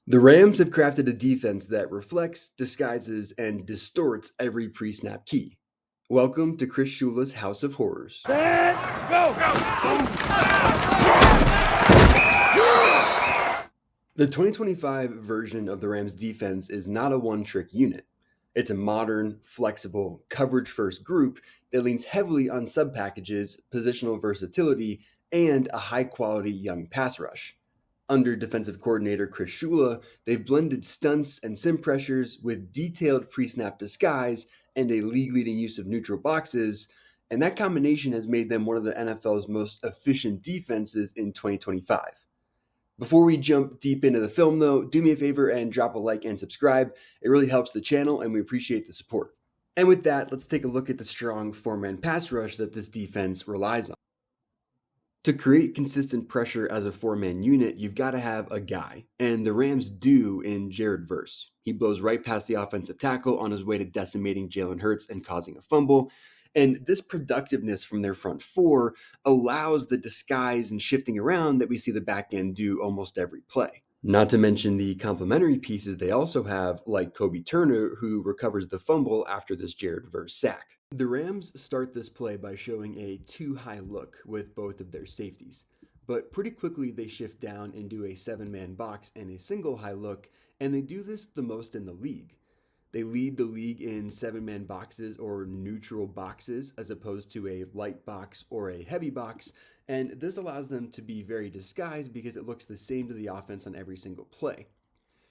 The Rams have crafted a defense that reflects, disguises, and distorts every pre-snap key. Welcome to Chris Shula's House of Horrors. Set, go! The 2025 version of the Rams defense is not a one-trick unit. It's a modern, flexible, coverage-first group that leans heavily on sub-packages, positional versatility, and a high-quality young pass rush. Under defensive coordinator Chris Shula, they've blended stunts and sim pressures with detailed pre-snap disguise and a league-leading use of neutral boxes, and that combination has made them one of the NFL's most efficient defenses in 2025. Before we jump deep into the film, though, do me a favor and drop a like and subscribe. It really helps the channel, and we appreciate the support. And with that, let's take a look at the strong four-man pass rush that this defense relies on. To create consistent pressure as a four-man unit, you've got to have a guy, and the Rams do in Jared Verse. He blows right past the offensive tackle on his way to decimating Jalen Hurts and causing a fumble, and this productiveness from their front four allows the disguise and shifting around that we see the back end do almost every play. Not to mention the complementary pieces they also have, like Kobe Turner, who recovers the fumble after this Jared Verse sack. The Rams start this play by showing a two-high look with both of their safeties, but pretty quickly they shift down into a seven-man box and a single high look, and they do this the most in the league. They lead the league in seven-man boxes or neutral boxes as opposed to a light box or a heavy box, and this allows them to be very disguised because it looks the same to the offense on every single play.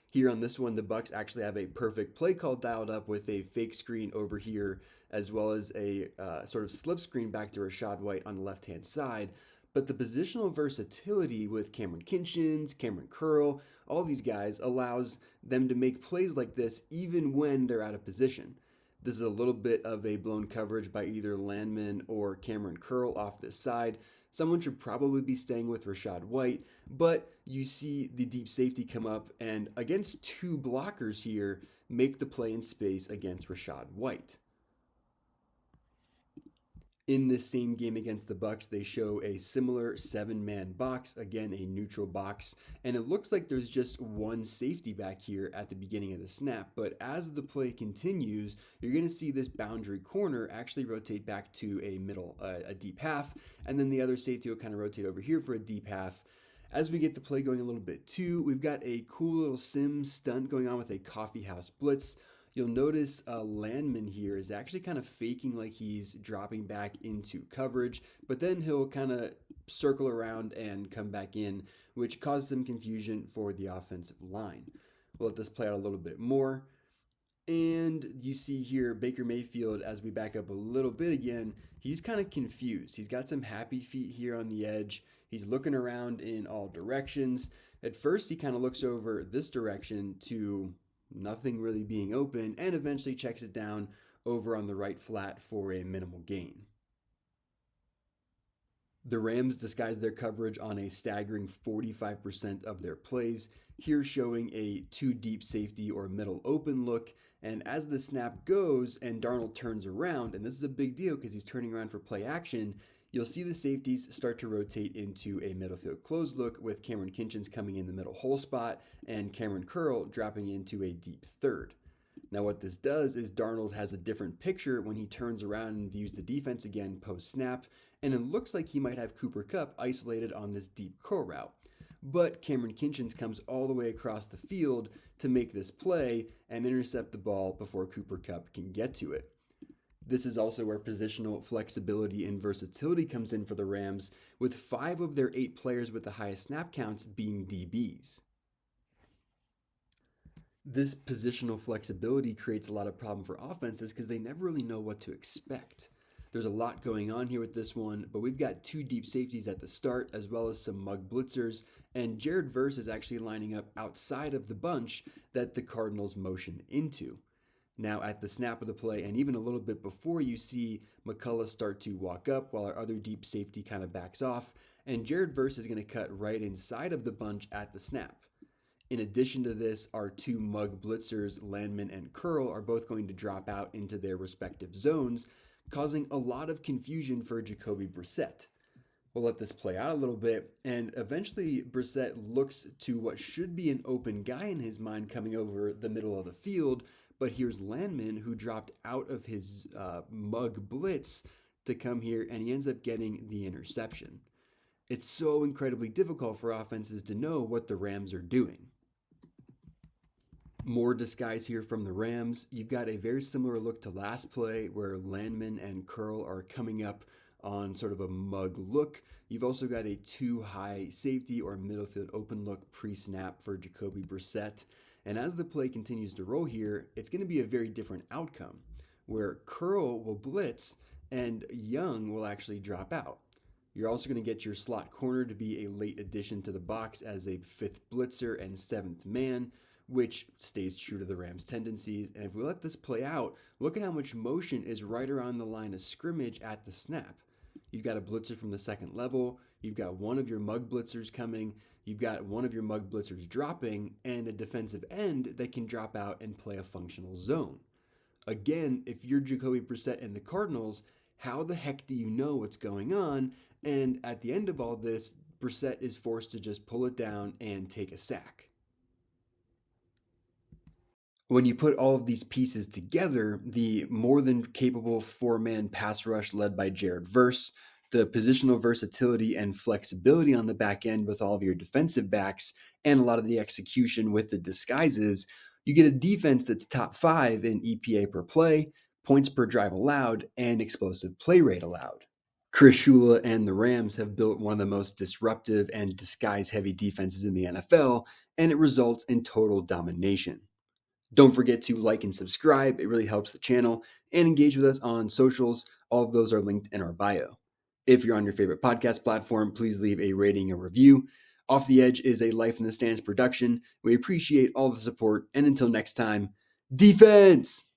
Here on this one, the Bucs actually have a perfect play call dialed up with a fake screen over here, as well as a sort of slip screen back to Rachaad White on the left-hand side. But the positional versatility with Cameron Kinchins, Cameron Curl, all these guys allows them to make plays like this even when they're out of position. This is a little bit of a blown coverage by either Landman or Cameron Curl off this side. Someone should probably be staying with Rachaad White, but you see the deep safety come up and against two blockers here, make the play in space against Rachaad White. In this same game against the Bucs, they show a similar seven-man box, again a neutral box, and it looks like there's just one safety back here at the beginning of the snap, but as the play continues, you're going to see this boundary corner actually rotate back to a deep half, and then the other safety will kind of rotate over here for a deep half. As we get the play going a little bit too, we've got a cool little sim stunt going on with a coffee house blitz. You'll notice Landman here is actually kind of faking like he's dropping back into coverage, but then he'll kind of circle around and come back in, which causes some confusion for the offensive line. We'll let this play out a little bit more. And you see here Baker Mayfield, as we back up a little bit again, he's kind of confused. He's got some happy feet here on the edge. He's looking around in all directions. At first, he kind of looks over this direction to nothing really being open, and eventually checks it down over on the right flat for a minimal gain. The Rams disguise their coverage on a staggering 45% of their plays, here showing a two deep safety or middle open look, and as the snap goes and Darnold turns around, and this is a big deal because he's turning around for play action, you'll see the safeties start to rotate into a middle field close look with Cameron Kinchins coming in the middle hole spot and Cameron Curl dropping into a deep third. Now what this does is Darnold has a different picture when he turns around and views the defense again post-snap, and it looks like he might have Cooper Kupp isolated on this deep curl route. But Cameron Kinchins comes all the way across the field to make this play and intercept the ball before Cooper Kupp can get to it. This is also where positional flexibility and versatility comes in for the Rams, with 5 of their 8 players with the highest snap counts being DBs. This positional flexibility creates a lot of problem for offenses because they never really know what to expect. There's a lot going on here with this one, but we've got 2 deep safeties at the start as well as some mug blitzers, and Jared Verse is actually lining up outside of the bunch that the Cardinals motioned into. Now at the snap of the play, and even a little bit before, you see McCullough start to walk up while our other deep safety kind of backs off, and Jared Verse is going to cut right inside of the bunch at the snap. In addition to this, our 2 mug blitzers, Landman and Curl, are both going to drop out into their respective zones, causing a lot of confusion for Jacoby Brissett. We'll let this play out a little bit, and eventually Brissett looks to what should be an open guy in his mind coming over the middle of the field, but here's Landman, who dropped out of his mug blitz to come here, and he ends up getting the interception. It's so incredibly difficult for offenses to know what the Rams are doing. More disguise here from the Rams. You've got a very similar look to last play where Landman and Curl are coming up on sort of a mug look. You've also got a too high safety or middle field open look pre-snap for Jacoby Brissett. And as the play continues to roll here, it's going to be a very different outcome where Curl will blitz and Young will actually drop out. You're also going to get your slot corner to be a late addition to the box as a fifth blitzer and seventh man, which stays true to the Rams' tendencies. And if we let this play out, look at how much motion is right around the line of scrimmage at the snap. You've got a blitzer from the second level, you've got one of your mug blitzers coming, you've got one of your mug blitzers dropping, and a defensive end that can drop out and play a functional zone. Again, if you're Jacoby Brissett and the Cardinals, how the heck do you know what's going on? And at the end of all this, Brissett is forced to just pull it down and take a sack. When you put all of these pieces together, the more than capable four-man pass rush led by Jared Verse, the positional versatility and flexibility on the back end with all of your defensive backs, and a lot of the execution with the disguises, you get a defense that's top 5 in EPA per play, points per drive allowed, and explosive play rate allowed. Chris Shula and the Rams have built one of the most disruptive and disguise-heavy defenses in the NFL, and it results in total domination. Don't forget to like and subscribe. It really helps the channel. And engage with us on socials. All of those are linked in our bio. If you're on your favorite podcast platform, please leave a rating and review. Off the Edge is a Life in the Stands production. We appreciate all the support. And until next time, defense!